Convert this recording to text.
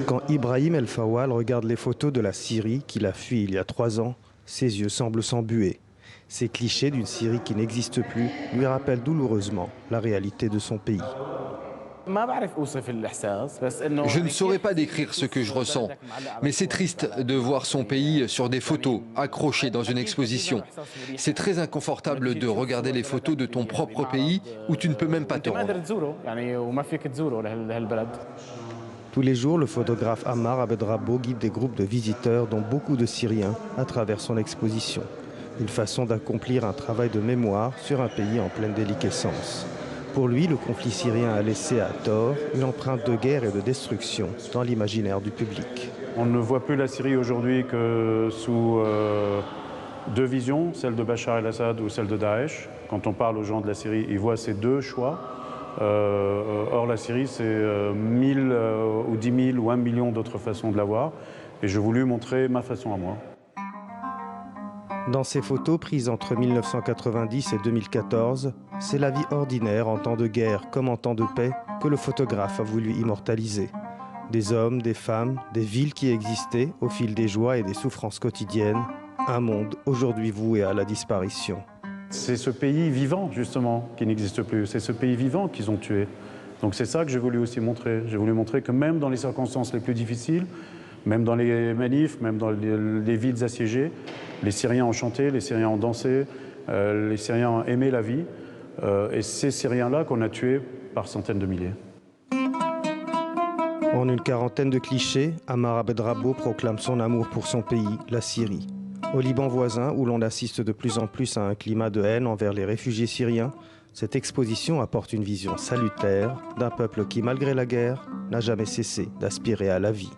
Quand Ibrahim El Fawal regarde les photos de la Syrie qu'il a fui il y a 3 ans, ses yeux semblent s'embuer. Ces clichés d'une Syrie qui n'existe plus lui rappellent douloureusement la réalité de son pays. Je ne saurais pas décrire ce que je ressens, mais c'est triste de voir son pays sur des photos, accrochées dans une exposition. C'est très inconfortable de regarder les photos de ton propre pays où tu ne peux même pas te rendre. Tous les jours, le photographe Ammar Abedrabo guide des groupes de visiteurs, dont beaucoup de Syriens, à travers son exposition. Une façon d'accomplir un travail de mémoire sur un pays en pleine déliquescence. Pour lui, le conflit syrien a laissé à tort une empreinte de guerre et de destruction dans l'imaginaire du public. On ne voit plus la Syrie aujourd'hui que sous deux visions, celle de Bachar el-Assad ou celle de Daesh. Quand on parle aux gens de la Syrie, ils voient ces deux choix. Or, la Syrie, c'est 1000 ou 10 000 ou 1 million d'autres façons de la voir. Et j'ai voulu montrer ma façon à moi. Dans ces photos prises entre 1990 et 2014, c'est la vie ordinaire en temps de guerre comme en temps de paix que le photographe a voulu immortaliser. Des hommes, des femmes, des villes qui existaient au fil des joies et des souffrances quotidiennes. Un monde aujourd'hui voué à la disparition. C'est ce pays vivant, justement, qui n'existe plus. C'est ce pays vivant qu'ils ont tué. Donc c'est ça que j'ai voulu aussi montrer. J'ai voulu montrer que même dans les circonstances les plus difficiles, même dans les manifs, même dans les villes assiégées, les Syriens ont chanté, les Syriens ont dansé, les Syriens ont aimé la vie. Et ces Syriens-là qu'on a tués par centaines de milliers. En une quarantaine de clichés, Ammar Abedrabo proclame son amour pour son pays, la Syrie. Au Liban voisin, où l'on assiste de plus en plus à un climat de haine envers les réfugiés syriens, cette exposition apporte une vision salutaire d'un peuple qui, malgré la guerre, n'a jamais cessé d'aspirer à la vie.